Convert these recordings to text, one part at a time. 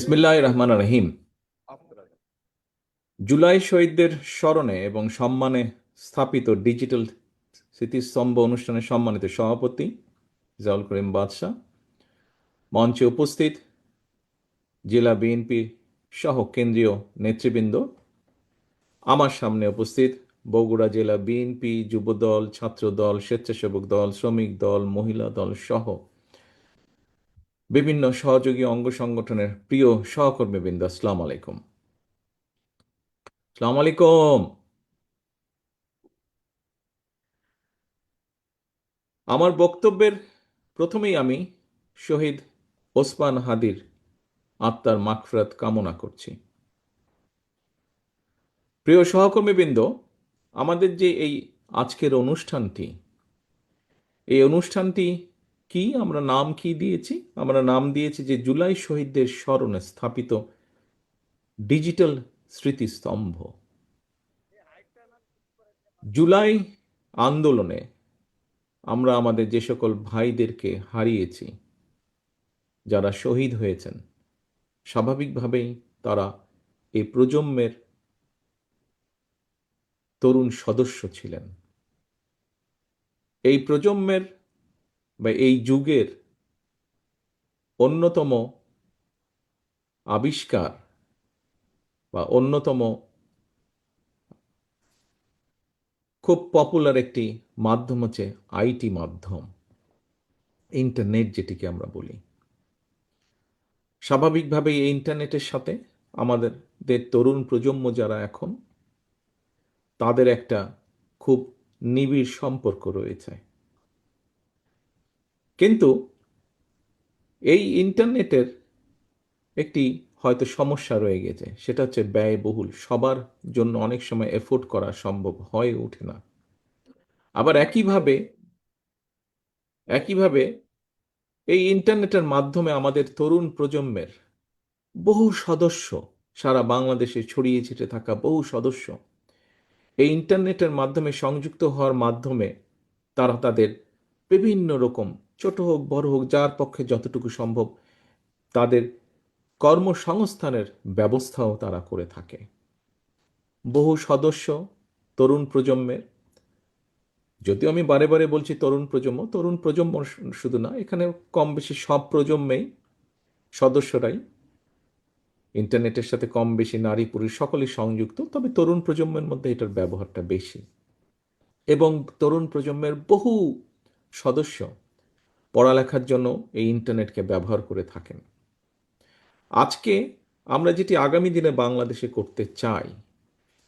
বিসমিল্লাহির রহমানির রহিম। জুলাই শহীদদের স্মরণে এবং সম্মানে স্থাপিত ডিজিটাল স্মৃতিস্তম্ভ অনুষ্ঠানের সম্মানিত সভাপতি জাউল করিম বাদশাহ, মঞ্চে উপস্থিত জেলা বিএনপি সহ কেন্দ্রীয় নেতৃবৃন্দ, আমার সামনে উপস্থিত বগুড়া জেলা বিএনপি যুবদল, ছাত্রদল, স্বেচ্ছাসেবক দল, শ্রমিক দল, মহিলা দল সহ বিভিন্ন সহযোগী অঙ্গ সংগঠনের প্রিয় সহকর্মীবৃন্দ, আসসালামু আলাইকুম। আসসালামু আলাইকুম। আমার বক্তব্যের প্রথমেই আমি শহীদ ওসমান হাদির আত্মার মাগফিরাত কামনা করছি। প্রিয় সহকর্মীবৃন্দ, আমাদের যে এই আজকের অনুষ্ঠানটি, এই অনুষ্ঠানটি কি আমরা নাম কি দিয়েছি? আমরা নাম দিয়েছি যে জুলাই শহীদদের স্মরণে স্থাপিত ডিজিটাল স্মৃতিস্তম্ভ। জুলাই আন্দোলনে আমরা আমাদের যে সকল ভাইদেরকে হারিয়েছি, যারা শহীদ হয়েছেন, স্বাভাবিকভাবেই তারা এই প্রজন্মের তরুণ সদস্য ছিলেন। এই প্রজন্মের বা এই যুগের অন্যতম আবিষ্কার বা অন্যতম খুব পপুলার একটি মাধ্যম হচ্ছে আইটি মাধ্যম, ইন্টারনেট যেটিকে আমরা বলি। স্বাভাবিকভাবেই এই ইন্টারনেটের সাথে আমাদের তরুণ প্রজন্ম যারা এখন, তাদের একটা খুব নিবিড় সম্পর্ক রয়েছে। কিন্তু এই ইন্টারনেটের একটি হয়তো সমস্যা রয়ে গেছে, সেটা হচ্ছে ব্যয়বহুল। সবার জন্য অনেক সময় এফোর্ড করা সম্ভব হয়ে ওঠে না। আবার একইভাবে এই ইন্টারনেটের মাধ্যমে আমাদের তরুণ প্রজন্মের বহু সদস্য, সারা বাংলাদেশে ছড়িয়ে ছিটে থাকা বহু সদস্য এই ইন্টারনেটের মাধ্যমে সংযুক্ত হওয়ার মাধ্যমে তারা তাদের বিভিন্ন রকম, ছোট হোক বড় হোক, যার পক্ষে যতটুকু সম্ভব, তাদের কর্মসংস্থানের ব্যবস্থাও তারা করে থাকে। বহু সদস্য তরুণ প্রজন্মের, যদিও আমি বারে বারে বলছি তরুণ প্রজন্ম শুধু না, এখানে কম বেশি সব প্রজন্মেই সদস্যরাই ইন্টারনেটের সাথে কম বেশি নারী পুরুষ সকলেই সংযুক্ত, তবে তরুণ প্রজন্মের মধ্যে এটার ব্যবহারটা বেশি। এবং তরুণ প্রজন্মের বহু সদস্য পড়ালেখার জন্য এই ইন্টারনেটকে ব্যবহার করে থাকেন। আজকে আমরা যেটি আগামী দিনে বাংলাদেশে করতে চাই,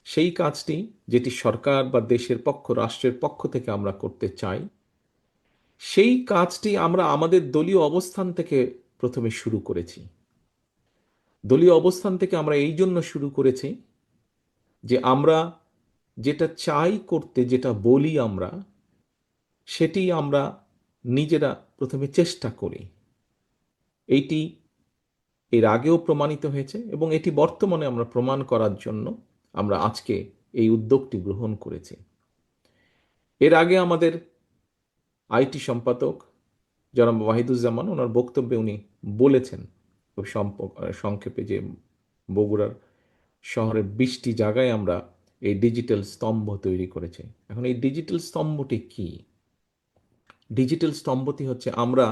সেই কাজটি যেটি সরকার বা দেশের পক্ষ, রাষ্ট্রের পক্ষ থেকে আমরা করতে চাই, সেই কাজটি আমরা আমাদের দলীয় অবস্থান থেকে প্রথমে শুরু করেছি। দলীয় অবস্থান থেকে আমরা এই জন্য শুরু করেছি যে আমরা যেটা চাই করতে, যেটা বলি আমরা, সেটি আমরা নিজেরা প্রথমে চেষ্টা করি। এইটি এর আগেও প্রমাণিত হয়েছে এবং এটি বর্তমানে আমরা প্রমাণ করার জন্য আমরা আজকে এই উদ্যোগটি গ্রহণ করেছি। এর আগে আমাদের আইটি সম্পাদক জনাব ওয়াহিদুজ্জামান, ওনার বক্তব্যে উনি বলেছেন খুব সংক্ষেপে যে বগুড়ার শহরের 20টি জায়গায় আমরা এই ডিজিটাল স্তম্ভ তৈরি করেছি। এখন এই ডিজিটাল স্তম্ভটি কি? ডিজিটাল স্তম্ভটি হচ্ছে আমরা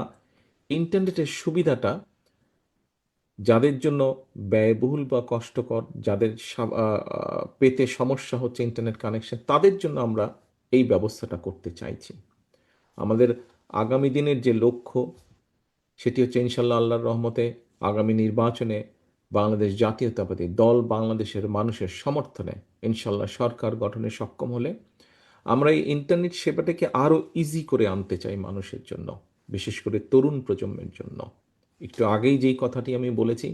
ইন্টারনেটের সুবিধাটা যাদের জন্য ব্যয়বহুল বা কষ্টকর, যাদের পেতে সমস্যা হচ্ছে ইন্টারনেট কানেকশন, তাদের জন্য আমরা এই ব্যবস্থাটা করতে চাইছি। আমাদের আগামী দিনের যে লক্ষ্য, সেটি হচ্ছে ইনশাল্লাহ আল্লাহর রহমতে আগামী নির্বাচনে বাংলাদেশ জাতীয়তাবাদী দল বাংলাদেশের মানুষের সমর্থনে ইনশাল্লাহ সরকার গঠনে সক্ষম হলে আমরা এই ইন্টারনেট সেবাটাকে আরও ইজি করে আনতে চাই মানুষের জন্য, বিশেষ করে তরুণ প্রজন্মের জন্য। একটু আগেই যেই কথাটি আমি বলেছি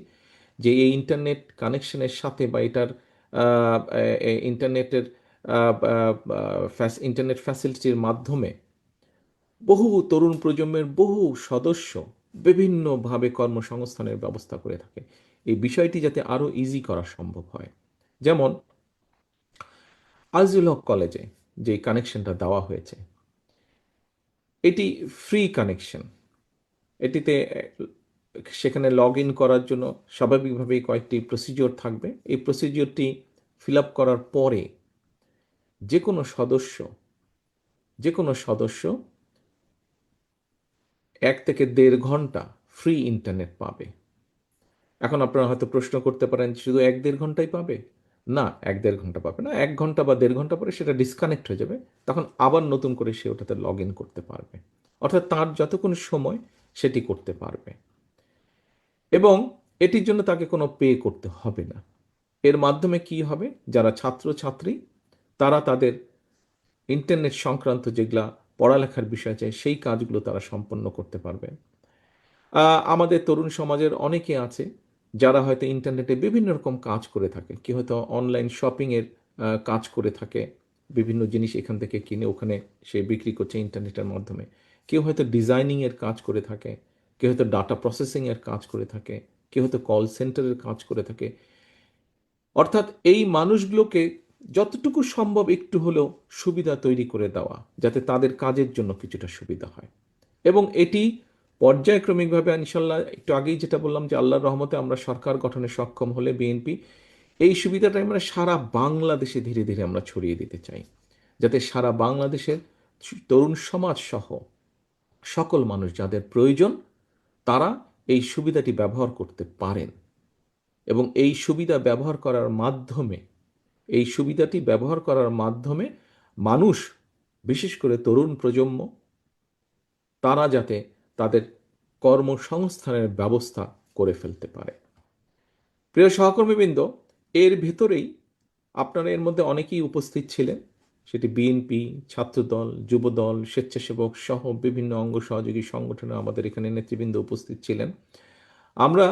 যে এই ইন্টারনেট কানেকশনের সাথে বা এটার ইন্টারনেটের ইন্টারনেট ফ্যাসিলিটির মাধ্যমে বহু তরুণ প্রজন্মের বহু সদস্য বিভিন্নভাবে কর্মসংস্থানের ব্যবস্থা করে থাকে। এই বিষয়টি যাতে আরও ইজি করা সম্ভব হয়, যেমন আজিজুল হক কলেজে যে কানেকশনটা দেওয়া হয়েছে, এটি ফ্রি কানেকশন। এটিতে সেখানে লগ ইন করার জন্য স্বাভাবিকভাবেই কয়েকটি প্রসিডিওর থাকবে। এই প্রসিডিওরটি ফিল আপ করার পরে যে কোনো সদস্য যে কোনো সদস্য 1 থেকে 1.5 ঘন্টা ফ্রি ইন্টারনেট পাবে। এখন আপনারা হয়তো প্রশ্ন করতে পারেন, শুধু 1-1.5 ঘন্টাই পাবে? না, 1-1.5 ঘন্টা পাবে না। 1 ঘন্টা বা 1.5 ঘন্টা পরে সেটা ডিসকানেক্ট হয়ে যাবে। তখন আবার নতুন করে সে ওটাতে লগ ইন করতে পারবে। অর্থাৎ তার যতক্ষণ সময় সেটি করতে পারবে, এবং এটির জন্য তাকে কোনো পে করতে হবে না। এর মাধ্যমে কি হবে, যারা ছাত্রছাত্রী তারা তাদের ইন্টারনেট সংক্রান্ত যেগুলা পড়ালেখার বিষয় চাই সেই কাজগুলো তারা সম্পন্ন করতে পারবে। আমাদের তরুণ সমাজের অনেকে আছে যারা হয়তো ইন্টারনেটে বিভিন্ন রকম কাজ করে থাকে। কেউ হয়তো অনলাইন শপিংয়ের কাজ করে থাকে, বিভিন্ন জিনিস এখান থেকে কিনে ওখানে সে বিক্রি করছে ইন্টারনেটের মাধ্যমে। কেউ হয়তো ডিজাইনিংয়ের কাজ করে থাকে, কেউ হয়তো ডাটা প্রসেসিংয়ের কাজ করে থাকে, কেউ হয়তো কল সেন্টারের কাজ করে থাকে। অর্থাৎ এই মানুষগুলোকে যতটুকু সম্ভব একটু হলেও সুবিধা তৈরি করে দেওয়া, যাতে তাদের কাজের জন্য কিছুটা সুবিধা হয়। এবং এটি পর্যায়ক্রমিকভাবে ইনশাল্লাহ, একটু আগেই যেটা বললাম যে আল্লাহর রহমতে আমরা সরকার গঠনে সক্ষম হলে বিএনপি এই সুবিধাটা আমরা সারা বাংলাদেশে ধীরে ধীরে আমরা ছড়িয়ে দিতে চাই, যাতে সারা বাংলাদেশের তরুণ সমাজ সহ সকল মানুষ যাদের প্রয়োজন তারা এই সুবিধাটি ব্যবহার করতে পারেন। এবং এই সুবিধা ব্যবহার করার মাধ্যমে এই সুবিধাটি ব্যবহার করার মাধ্যমে মানুষ, বিশেষ করে তরুণ প্রজন্ম, তারা যাতে তাদের কর্মসংস্থানের ব্যবস্থা করে ফেলতে পারে। প্রিয় সহকর্মীবৃন্দ, এর ভেতরেই আপনারা এর মধ্যে অনেকেই উপস্থিত ছিলেন, সেটি বিএনপি, ছাত্রদল, যুবদল, স্বেচ্ছাসেবক সহ বিভিন্ন অঙ্গ সহযোগী সংগঠনে আমাদের এখানে নেতৃবৃন্দ উপস্থিত ছিলেন। আমরা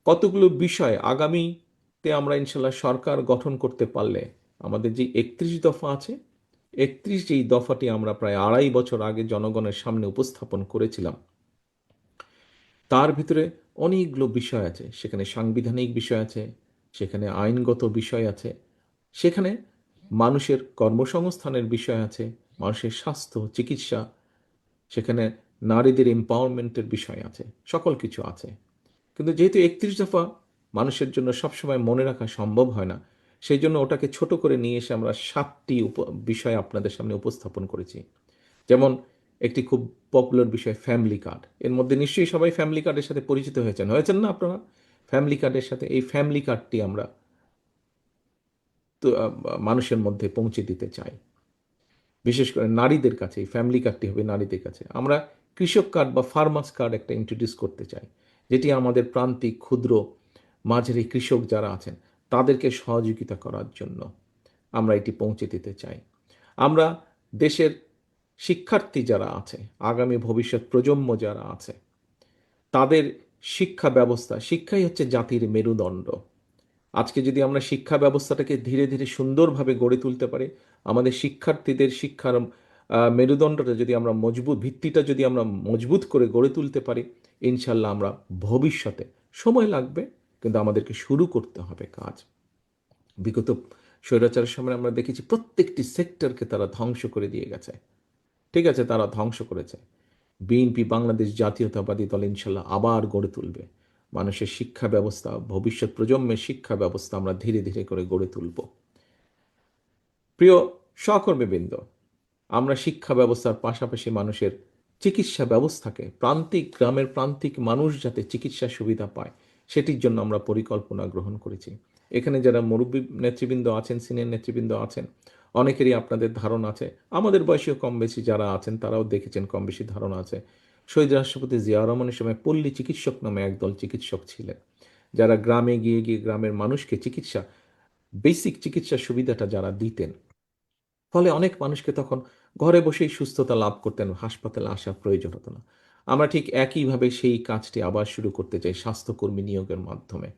কতগুলো বিষয় আগামীতে আমরা ইনশাল্লাহ সরকার গঠন করতে পারলে আমাদের যে 31 দফা আছে, 31 যেই দফাটি আমরা প্রায় 2.5 বছর আগে জনগণের সামনে উপস্থাপন করেছিলাম, তার ভিতরে অনেকগুলো বিষয় আছে। সেখানে সাংবিধানিক বিষয় আছে, সেখানে আইনগত বিষয় আছে, সেখানে মানুষের কর্মসংস্থানের বিষয় আছে, মানুষের স্বাস্থ্য চিকিৎসা, সেখানে নারীদের এম্পাওয়ারমেন্টের বিষয় আছে, সকল কিছু আছে। কিন্তু যেহেতু 31 দফা মানুষের জন্য সবসময় মনে রাখা সম্ভব হয় না, সেই জন্য ওটাকে ছোট করে নিয়ে এসে আমরা 7টি বিষয় আপনাদের সামনে উপস্থাপন করেছি। যেমন একটি খুব পপুলার বিষয় ফ্যামিলি কার্ড। এর মধ্যে নিশ্চয়ই সবাই ফ্যামিলি কার্ডের সাথে পরিচিত হয়েছেন না আপনারা? ফ্যামিলি কার্ডের সাথে এই ফ্যামিলি কার্ডটি আমরা তো মানুষের মধ্যে পৌঁছে দিতে চাই। বিশেষ করে নারীদের কাছে এই ফ্যামিলি কার্ডটি হবে নারীদের কাছে। আমরা কৃষক কার্ড বা ফার্মার্স কার্ড একটা ইন্ট্রোডিউস করতে চাই, যেটি আমাদের প্রান্তিক ক্ষুদ্র মাঝারি কৃষক যারা আছেন তাদেরকে সহযোগিতা করার জন্য আমরা এটি পৌঁছে দিতে চাই। আমরা দেশের শিক্ষার্থী যারা আছে, আগামী ভবিষ্যৎ প্রজন্ম যারা আছে, তাদের শিক্ষা ব্যবস্থা, শিক্ষাই হচ্ছে জাতির মেরুদণ্ড। আজকে যদি আমরা শিক্ষা ব্যবস্থাটাকে ধীরে ধীরে সুন্দরভাবে গড়ে তুলতে পারি, আমাদের শিক্ষার্থীদের শিক্ষার মেরুদণ্ডটা যদি আমরা মজবুত, ভিত্তিটা যদি আমরা মজবুত করে গড়ে তুলতে পারি, ইনশাল্লাহ আমরা ভবিষ্যতে, সময় লাগবে কিন্তু আমাদেরকে শুরু করতে হবে কাজ। বিগত স্বৈরাচারের সময় আমরা দেখেছি প্রত্যেকটি সেক্টরকে তারা ধ্বংস করে দিয়ে গেছে। ঠিক আছে, তারা ধ্বংস করেছে। বিএনপি বাংলাদেশ জাতীয়তাবাদী দল ইনশাল্লাহ আবার গড়ে তুলবে মানুষের শিক্ষা ব্যবস্থা, ভবিষ্যৎ প্রজন্মের শিক্ষা ব্যবস্থা আমরা ধীরে ধীরে করে গড়ে তুলব। প্রিয় সহকর্মীবৃন্দ, আমরা শিক্ষা ব্যবস্থার পাশাপাশি মানুষের চিকিৎসা ব্যবস্থাকে, প্রান্তিক গ্রামের প্রান্তিক মানুষ যাতে চিকিৎসা সুবিধা পায় সেটির জন্য আমরা পরিকল্পনা গ্রহণ করেছি। এখানে যারা মুরব্বী নেতৃবৃন্দ আছেন, সিনিয়র নেতৃবৃন্দ আছেন, অনেকেরই আপনাদের ধারণা আছে, আমাদের বয়সীয় কম বেশি যারা আছেন তারাও দেখেছেন, কম বেশি ধারণা আছে। শহীদ রাষ্ট্রপতি জিয়া রহমানের সময় পল্লী চিকিৎসক নামে একদল চিকিৎসক ছিলেন, যারা গ্রামে গিয়ে গিয়ে গ্রামের মানুষকে চিকিৎসা, বেসিক চিকিৎসা সুবিধাটা যারা দিতেন, ফলে অনেক মানুষকে তখন ঘরে বসেই সুস্থতা লাভ করতেন, হাসপাতালে আসার প্রয়োজন হতো না। আমরা ঠিক একইভাবে সেই কাজটি আবার শুরু করতে চাই স্বাস্থ্যকর্মী নিয়োগের মাধ্যমে।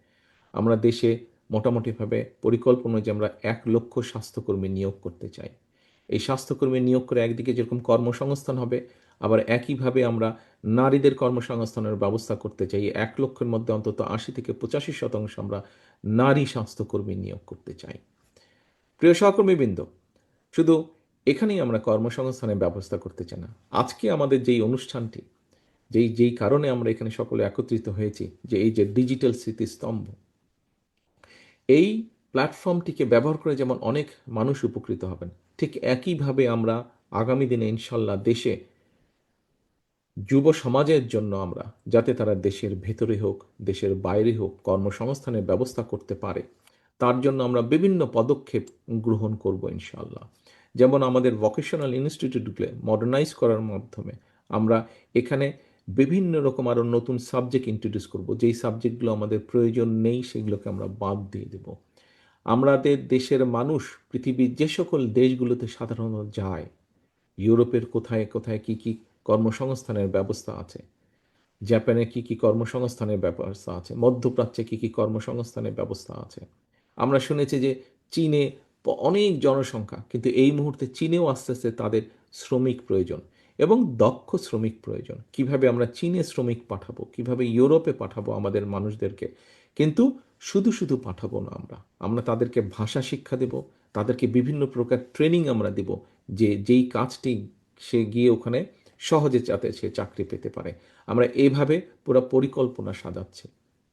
আমরা দেশে মোটামুটিভাবে পরিকল্পনা যে আমরা 1 লক্ষ স্বাস্থ্যকর্মী নিয়োগ করতে চাই। এই স্বাস্থ্যকর্মী নিয়োগ করে একদিকে যেরকম কর্মসংস্থান হবে, আবার একইভাবে আমরা নারীদের কর্মসংস্থানের ব্যবস্থা করতে চাই। 1 লক্ষের মধ্যে অন্তত 80 থেকে 85% আমরা নারী স্বাস্থ্যকর্মী নিয়োগ করতে চাই। প্রিয় সহকর্মীবৃন্দ, শুধু এখানেই আমরা কর্মসংস্থানের ব্যবস্থা করতে চাই না। আজকে আমাদের যেই অনুষ্ঠানটি, যেই যেই কারণে আমরা এখানে সকলে একত্রিত হয়েছি, যে এই যে ডিজিটাল স্মৃতিস্তম্ভ, এই প্ল্যাটফর্মটিকে ব্যবহার করে যেমন অনেক মানুষ উপকৃত হবেন, ঠিক একইভাবে আমরা আগামী দিনে ইনশাল্লাহ দেশে যুব সমাজের জন্য আমরা, যাতে তারা দেশের ভেতরে হোক দেশের বাইরে হোক কর্মসংস্থানের ব্যবস্থা করতে পারে, তার জন্য আমরা বিভিন্ন পদক্ষেপ গ্রহণ করব ইনশাল্লাহ। যেমন আমাদের ভোকেশনাল ইনস্টিটিউটগুলো মডার্নাইজ করার মাধ্যমে আমরা এখানে বিভিন্ন রকম আরও নতুন সাবজেক্ট ইন্ট্রোডিউস করব, যেই সাবজেক্টগুলো আমাদের প্রয়োজন নেই সেগুলোকে আমরা বাদ দিয়ে দেব। আমাদের দেশের মানুষ পৃথিবীর যে সকল দেশগুলোতে সাধারণত যায়, ইউরোপের কোথায় কোথায় কি কি কর্মসংস্থানের ব্যবস্থা আছে, জাপানে কি কি কর্মসংস্থানের ব্যবস্থা আছে, মধ্যপ্রাচ্যে কি কি কর্মসংস্থানের ব্যবস্থা আছে। আমরা শুনেছি যে চীনে অনেক জনসংখ্যা, কিন্তু এই মুহূর্তে চীনেও আস্তে আস্তে তাদের শ্রমিক প্রয়োজন এবং দক্ষ শ্রমিক প্রয়োজন। কিভাবে আমরা চীনে শ্রমিক পাঠাবো, কিভাবে ইউরোপে পাঠাবো আমাদের মানুষদেরকে, কিন্তু শুধু শুধু পাঠাবো না, আমরা আমরা তাদেরকে ভাষা শিক্ষা দেব, তাদেরকে বিভিন্ন প্রকার ট্রেনিং আমরা দেব, যে যেই কাজটি সে গিয়ে ওখানে সহজে যাতে সে চাকরি পেতে পারে। আমরা এইভাবে পুরো পরিকল্পনা সাজাচ্ছি।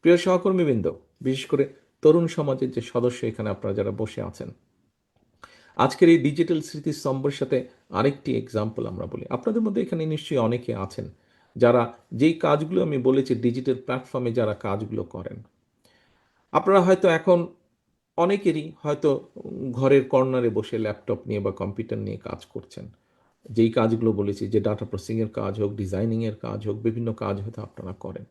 প্রিয় সহকর্মীবৃন্দ, বিশেষ করে তরুণ সমাজের যে সদস্য এখানে আপনারা যারা বসে আছেন, আজকের এই ডিজিটাল স্মৃতিস্তম্ভের সাথে আরেকটি এক্সাম্পল আমরা বলি। আপনাদের মধ্যে এখানে নিশ্চয়ই অনেকে আছেন যারা যেই কাজগুলো আমি বলেছি ডিজিটাল প্ল্যাটফর্মে যারা কাজগুলো করেন। আপনারা হয়তো এখন অনেকেরই হয়তো ঘরের কর্নারে বসে ল্যাপটপ নিয়ে বা কম্পিউটার নিয়ে কাজ করছেন। যেই কাজগুলো বলেছি, যে ডাটা প্রসেসিংয়ের কাজ হোক, ডিজাইনিংয়ের কাজ হোক, বিভিন্ন কাজ হয়তো আপনারা করেন।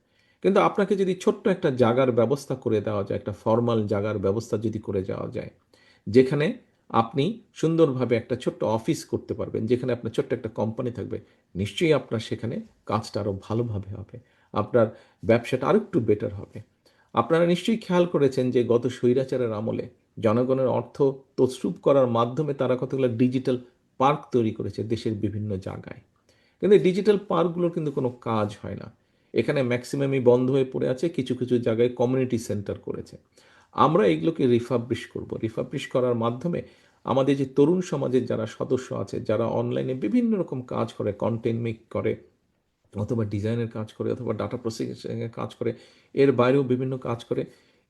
কিন্তু আপনাকে যদি ছোট্ট একটা জায়গার ব্যবস্থা করে দেওয়া যায়, একটা ফর্মাল জায়গার ব্যবস্থা যদি করে দেওয়া যায়, যেখানে আপনি সুন্দরভাবে একটা ছোট্ট অফিস করতে পারবেন, যেখানে আপনার ছোট্ট একটা কোম্পানি থাকবে, নিশ্চয়ই আপনার সেখানে কাজটা আরও ভালোভাবে হবে, আপনার ব্যবসাটা আরও একটু বেটার হবে। আপনারা নিশ্চয়ই খেয়াল করেছেন যে গত স্বৈরাচারের আমলে জনগণের অর্থ তছরূপ করার মাধ্যমে তারা কতগুলো ডিজিটাল পার্ক তৈরি করেছে দেশের বিভিন্ন জায়গায়। কিন্তু এই ডিজিটাল পার্কগুলোর কিন্তু কোনো কাজ হয় না। এখানে ম্যাক্সিমামই বন্ধ হয়ে পড়ে আছে, কিছু কিছু জায়গায় কমিউনিটি সেন্টার করেছে। আমরা এগুলোকে রিফাবলিশ করব। রিফাবলিশ করার মাধ্যমে আমাদের যে তরুণ সমাজের যারা সদস্য আছে, যারা অনলাইনে বিভিন্ন রকম কাজ করে, কন্টেন্ট মেক করে, অথবা ডিজাইনের কাজ করে, অথবা ডাটা প্রসেসিংয়ের কাজ করে, এর বাইরেও বিভিন্ন কাজ করে,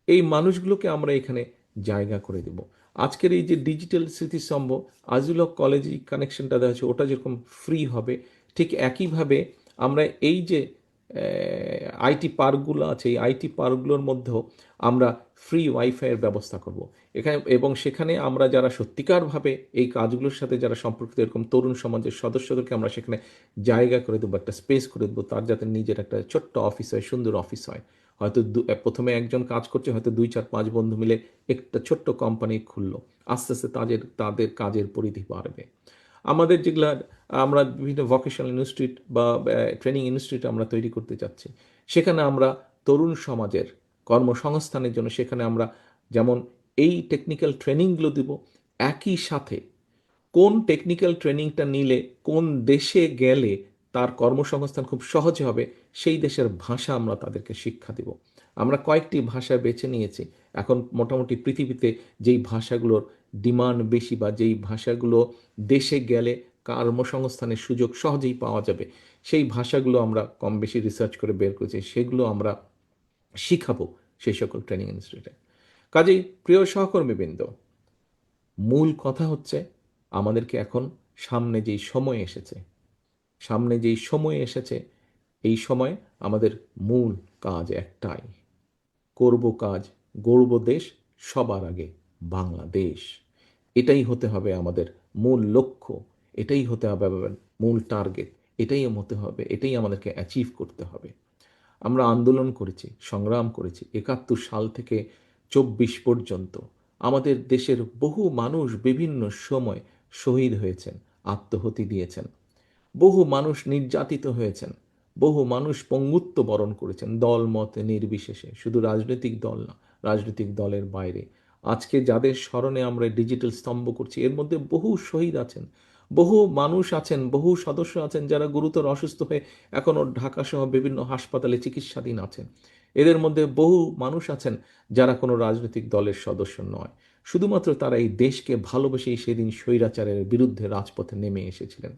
এই মানুষগুলোকে আমরা এখানে জায়গা করে দেব। আজকের এই যে ডিজিটাল স্মৃতিস্তম্ভ, আজিলক কলেজ কানেকশনটা দেওয়া হচ্ছে, ওটা যেরকম ফ্রি হবে, ঠিক একইভাবে আমরা এই যে আইটি পার্কগুলো আছে, এই আইটি পার্কগুলোর মধ্যেও আমরা ফ্রি ওয়াইফাইয়ের ব্যবস্থা করব এখানে, এবং সেখানে আমরা যারা সত্যিকারভাবে এই কাজগুলোর সাথে যারা সম্পর্কিত এরকম তরুণ সমাজের সদস্যদেরকে আমরা সেখানে জায়গা করে দেবো, একটা স্পেস করে দেবো, তার যাতে নিজের একটা ছোট্ট অফিস হয়, সুন্দর অফিস হয়। হয়তো প্রথমে একজন কাজ করছে, হয়তো 2 4 5 বন্ধু মিলে একটা ছোট্ট কোম্পানি খুললো, আস্তে আস্তে তাদের তাদের কাজের পরিধি বাড়বে। আমাদের যেগুলা আমরা বিভিন্ন ভোকেশনাল ইনস্টিটিউট বা ট্রেনিং ইনস্টিটিউট আমরা তৈরি করতে চাচ্ছি, সেখানে আমরা তরুণ সমাজের কর্মসংস্থানের জন্য সেখানে আমরা যেমন এই টেকনিক্যাল ট্রেনিংগুলো দিব, একই সাথে কোন টেকনিক্যাল ট্রেনিংটা নিলে কোন দেশে গেলে তার কর্মসংস্থান খুব সহজে হবে, সেই দেশের ভাষা আমরা তাদেরকে শিক্ষা দেব। আমরা কয়েকটি ভাষা বেছে নিয়েছি। এখন মোটামুটি পৃথিবীতে যেই ভাষাগুলোর ডিমান্ড বেশি, বা যেই ভাষাগুলো দেশে গেলে কর্মসংস্থানের সুযোগ সহজেই পাওয়া যাবে, সেই ভাষাগুলো আমরা কম বেশি রিসার্চ করে বের করেছি, সেগুলো আমরা শিখাবো সেই সকল ট্রেনিং ইনস্টিটিউটে। কাজেই প্রিয় সহকর্মীবৃন্দ, মূল কথা হচ্ছে আমাদেরকে এখন সামনে যেই সময় এসেছে, সামনে যেই সময় এসেছে, এই সময় আমাদের মূল কাজ একটাই, করব কাজ, গড়ব দেশ, সবার আগে বাংলাদেশ। এটাই হতে হবে আমাদের মূল লক্ষ্য, এটাই হতে হবে আমাদের মূল টার্গেট, এটাই হতে হবে, এটাই আমাদেরকে অ্যাচিভ করতে হবে। আমরা আন্দোলন করেছি, সংগ্রাম করেছি 71 সাল থেকে 24 পর্যন্ত। আমাদের দেশের বহু মানুষ বিভিন্ন সময় শহীদ হয়েছেন, আত্মহতি দিয়েছেন, বহু মানুষ নির্যাতিত হয়েছেন, বহু মানুষ পঙ্গুত্ব বরণ করেছেন, দল মত নির্বিশেষে, শুধু রাজনৈতিক দল না, রাজনৈতিক দলের বাইরে। আজকে যাদের স্মরণে আমরা ডিজিটাল স্তম্ভ করছি, এর মধ্যে বহু শহীদ আছেন, বহু মানুষ আছেন, বহু সদস্য আছেন যারা গুরুতর অসুস্থ হয়ে এখনও ঢাকা সহ বিভিন্ন হাসপাতালে চিকিৎসাধীন আছেন। এদের মধ্যে বহু মানুষ আছেন যারা কোনো রাজনৈতিক দলের সদস্য নয়, শুধুমাত্র তারা এই দেশকে ভালোবেসেই সেদিন স্বৈরাচারের বিরুদ্ধে রাজপথে নেমে এসেছিলেন।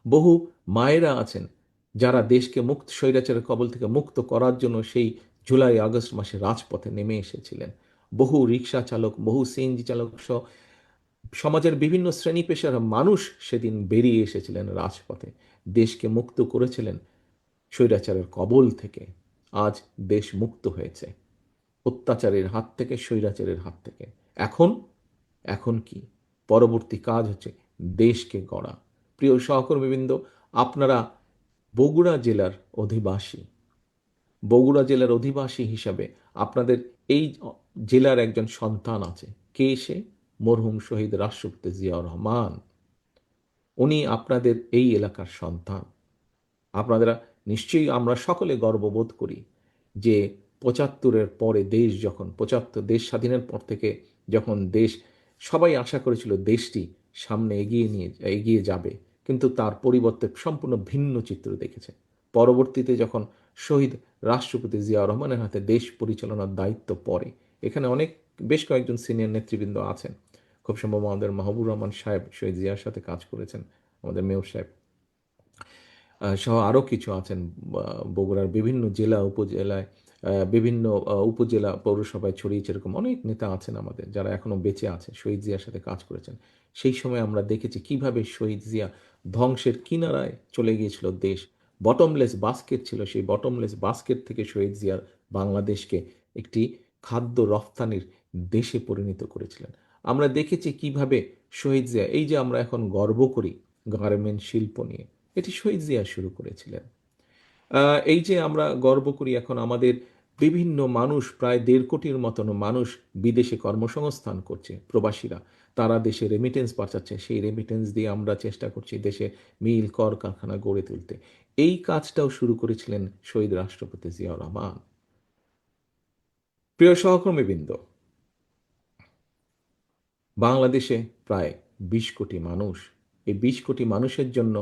বহু মায়েরা আছেন যারা দেশকে স্বৈরাচারের কবল থেকে মুক্ত করার জন্য সেই জুলাই আগস্ট মাসে রাজপথে নেমে এসেছিলেন। বহু রিক্সা চালক, বহু সিএনজি চালক সহ সমাজের বিভিন্ন শ্রেণী পেশার মানুষ সেদিন বেরিয়ে এসেছিলেন রাজপথে, দেশকে মুক্ত করেছিলেন স্বৈরাচারের কবল থেকে। আজ দেশ মুক্ত হয়েছে অত্যাচারের হাত থেকে, স্বৈরাচারের হাত থেকে। এখন এখন কি পরবর্তী কাজ হচ্ছে দেশকে গড়া। প্রিয় সহকর্মীবৃন্দ, আপনারা বগুড়া জেলার অধিবাসী। বগুড়া জেলার অধিবাসী হিসাবে আপনাদের এই জেলার একজন সন্তান আছে। কে সে? মরহুম শহীদ রাষ্ট্রপতি জিয়াউর রহমান। উনি আপনাদের এই এলাকার সন্তান। আপনারা নিশ্চয়ই, আমরা সকলে গর্ববোধ করি যে ৭৫-এর পরে দেশ যখন ৭৫ দেশ স্বাধীনের পর থেকে যখন দেশ, সবাই আশা করেছিল দেশটি সামনে এগিয়ে যাবে, কিন্তু তার পরিবর্তে সম্পূর্ণ ভিন্ন চিত্র দেখেছে। পরবর্তীতে যখন শহীদ রাষ্ট্রপতি জিয়াউর রহমানের হাতে দেশ পরিচালনার দায়িত্ব পড়ে, এখানে বেশ কয়েকজন সিনিয়র নেতৃবৃন্দ আছেন। খুব সম্ভব আমাদের মাহবুবুর রহমান সাহেব শহীদ জিয়ার সাথে কাজ করেছেন, আমাদের মেয়র সাহেব সহ আরও কিছু আছেন। বগুড়ার বিভিন্ন জেলা উপজেলায়, বিভিন্ন উপজেলা পৌরসভায় ছড়িয়েছে এরকম অনেক নেতা আছেন আমাদের, যারা এখনও বেঁচে আছে, শহীদ জিয়ার সাথে কাজ করেছেন। সেই সময় আমরা দেখেছি কিভাবে শহীদ জিয়া ধ্বংসের কিনারায় চলে গিয়েছিল দেশ। বটমলেস বাস্কেট ছিল, সেই বটমলেস বাস্কেট থেকে শহীদ জিয়ার বাংলাদেশকে একটি খাদ্য রফতানির দেশে পরিণত করেছিলেন। আমরা দেখেছি কিভাবে শহীদ জিয়া, এই যে আমরা এখন গর্ব করি গার্মেন্ট শিল্প নিয়ে, এটি শহীদ জিয়া শুরু করেছিলেন। এই যে আমরা গর্ব করি এখন আমাদের বিভিন্ন মানুষ, প্রায় ১.৫ কোটির মতন মানুষ বিদেশে কর্মসংস্থান করছে, প্রবাসীরা, তারা দেশে রেমিটেন্স পাঠাচ্ছে, সেই রেমিটেন্স দিয়ে আমরা চেষ্টা করছি দেশে মিল কারখানা গড়ে তুলতে। এই কাজটাও শুরু করেছিলেন শহীদ রাষ্ট্রপতি জিয়াউর রহমান। প্রিয় সহকর্মীবৃন্দ, বাংলাদেশে প্রায় ২০ কোটি মানুষ। এই ২০ কোটি মানুষের জন্য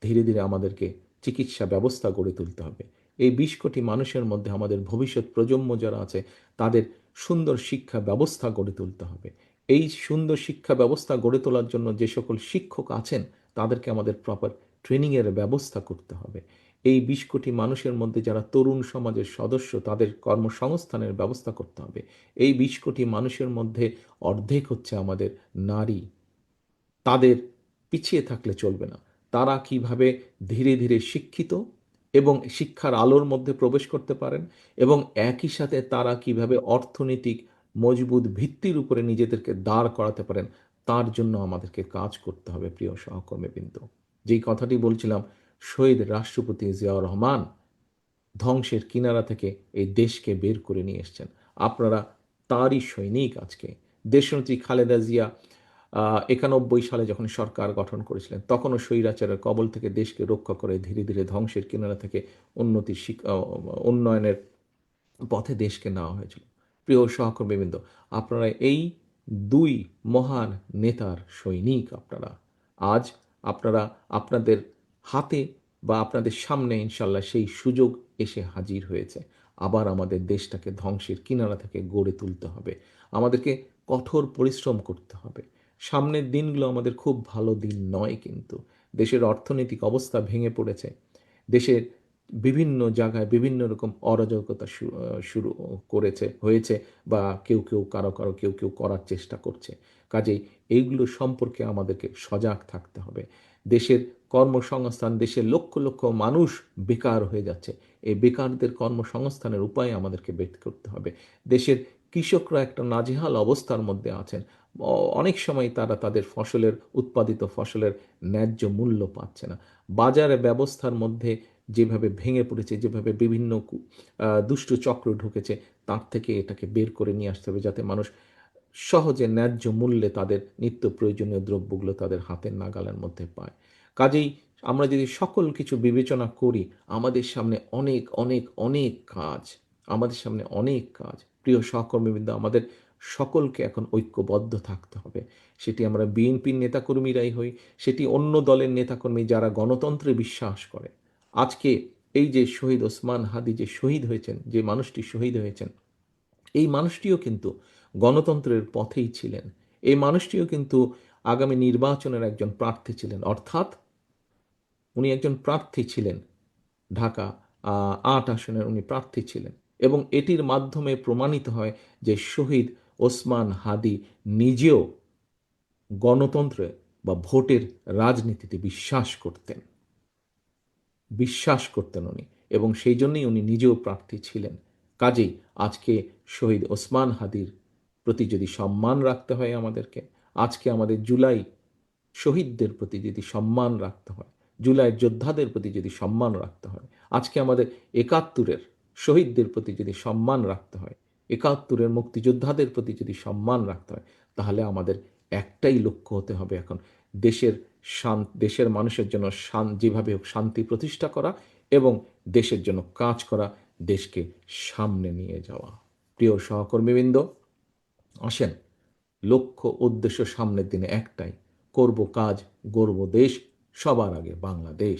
ধীরে ধীরে আমাদেরকে চিকিৎসা ব্যবস্থা গড়ে তুলতে হবে। এই ২০ কোটি মানুষের মধ্যে আমাদের ভবিষ্যৎ প্রজন্ম যারা আছে তাদের সুন্দর শিক্ষা ব্যবস্থা গড়ে তুলতে হবে। এই সুন্দর শিক্ষা ব্যবস্থা গড়ে তোলার জন্য যে সকল শিক্ষক আছেন তাদেরকে আমাদের প্রপার ট্রেনিংয়ের ব্যবস্থা করতে হবে। এই ২০ কোটি মানুষের মধ্যে যারা তরুণ সমাজের সদস্য তাদের কর্মসংস্থানের ব্যবস্থা করতে হবে। এই ২০ কোটি মানুষের মধ্যে অর্ধেক হচ্ছে আমাদের নারী। তাদের পিছিয়ে থাকলে চলবে না। তারা কিভাবে ধীরে ধীরে শিক্ষিত এবং শিক্ষার আলোর মধ্যে প্রবেশ করতে পারেন, এবং একই সাথে তারা কিভাবে অর্থনৈতিক মজবুত ভিত্তির উপরে নিজেদেরকে দাঁড় করাতে পারেন, তার জন্য আমাদেরকে কাজ করতে হবে। প্রিয় সহকর্মীবৃন্দ, যেই কথাটি বলছিলাম, শহীদ রাষ্ট্রপতি জিয়াউর রহমান ধ্বংসের কিনারা থেকে এই দেশকে বের করে নিয়ে এসছেন। আপনারা তারই সৈনিক আজকে। দেশনেত্রী খালেদা জিয়া ৯১ সালে যখন সরকার গঠন করেছিলেন, তখনও স্বৈরাচারের কবল থেকে দেশকে রক্ষা করে ধীরে ধীরে ধ্বংসের কিনারা থেকে উন্নয়নের পথে দেশকে নেওয়া হয়েছিল। প্রিয় সহকর্মীবৃন্দ, আপনারা এই দুই মহান নেতার সৈনিক। আপনারা আজ আপনারা আপনাদের হাতে বা আপনাদের সামনে ইনশাল্লাহ সেই সুযোগ এসে হাজির হয়েছে। আবার আমাদের দেশটাকে ধ্বংসের কিনারা থেকে গড়ে তুলতে হবে। আমাদেরকে কঠোর পরিশ্রম করতে হবে। সামনের দিনগুলো আমাদের খুব ভালো দিন নয়, কিন্তু দেশের অর্থনৈতিক অবস্থা ভেঙে পড়েছে। দেশের বিভিন্ন জায়গায় বিভিন্ন রকম অরাজকতা শুরু হয়েছে, বা কেউ কেউ কেউ কেউ করার চেষ্টা করছে। কাজেই এইগুলো সম্পর্কে আমাদেরকে সজাগ থাকতে হবে। দেশের কর্মসংস্থান, দেশের লক্ষ লক্ষ মানুষ বেকার হয়ে যাচ্ছে, এই বেকারদের কর্মসংস্থানের উপায় আমাদেরকে বের করতে হবে। দেশের কৃষকরা একটা নাজেহাল অবস্থার মধ্যে আছেন। অনেক সময় তারা তাদের উৎপাদিত ফসলের ন্যায্য মূল্য পাচ্ছে না। বাজারে ব্যবস্থার মধ্যে যেভাবে ভেঙে পড়েছে, যেভাবে বিভিন্ন দুষ্ট চক্র ঢুকেছে, তার থেকে এটাকে বের করে নিয়ে আসতে হবে, যাতে মানুষ সহজে ন্যায্য মূল্যে তাদের নিত্য প্রয়োজনীয় দ্রব্যগুলো তাদের হাতের নাগালের মধ্যে পায়। কাজেই আমরা যদি সকল কিছু বিবেচনা করি, আমাদের সামনে অনেক অনেক অনেক কাজ, আমাদের সামনে অনেক কাজ। প্রিয় সহকর্মীবৃন্দ, আমাদের সকলকে এখন ঐক্যবদ্ধ থাকতে হবে। সেটি আমরা বিএনপির নেতাকর্মীরাই হই, সেটি অন্য দলের নেতাকর্মী যারা গণতন্ত্রে বিশ্বাস করে। আজকে এই যে শহীদ ওসমান হাদি যে শহীদ হয়েছেন, যে মানুষটি শহীদ হয়েছেন, এই মানুষটিও কিন্তু গণতন্ত্রের পথেই ছিলেন। এই মানুষটিও কিন্তু আগামী নির্বাচনের একজন প্রার্থী ছিলেন, অর্থাৎ উনি একজন প্রার্থী ছিলেন ঢাকা ৮ আসনের উনি প্রার্থী ছিলেন এবং এটির মাধ্যমে প্রমাণিত হয় যে শহীদ ওসমান হাদি নিজেও গণতন্ত্রে বা ভোটের রাজনীতিতে বিশ্বাস করতেন উনি, এবং সেই জন্যই উনি নিজেও প্রার্থী ছিলেন। কাজেই আজকে শহীদ ওসমান হাদির প্রতি যদি সম্মান রাখতে হয় আমাদেরকে, আজকে আমাদের জুলাই শহীদদের প্রতি যদি সম্মান রাখতে হয়, জুলাই যোদ্ধাদের প্রতি যদি সম্মান রাখতে হয়, আজকে আমাদের একাত্তরের শহীদদের প্রতি যদি সম্মান রাখতে হয়, একাত্তরের মুক্তিযোদ্ধাদের প্রতি যদি সম্মান রাখতে হয়, তাহলে আমাদের একটাই লক্ষ্য হতে হবে এখন, দেশের দেশের মানুষের জন্য যেভাবে হোক শান্তি প্রতিষ্ঠা করা এবং দেশের জন্য কাজ করা, দেশকে সামনে নিয়ে যাওয়া। প্রিয় সহকর্মীবৃন্দ, আসেন, লক্ষ্য উদ্দেশ্য সামনের দিনে একটাই, করব কাজ, গড়ব দেশ, সবার আগে বাংলাদেশ।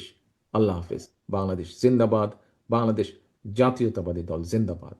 আল্লাহ হাফেজ। বাংলাদেশ জিন্দাবাদ। বাংলাদেশ জাতীয়তাবাদী দল জিন্দাবাদ।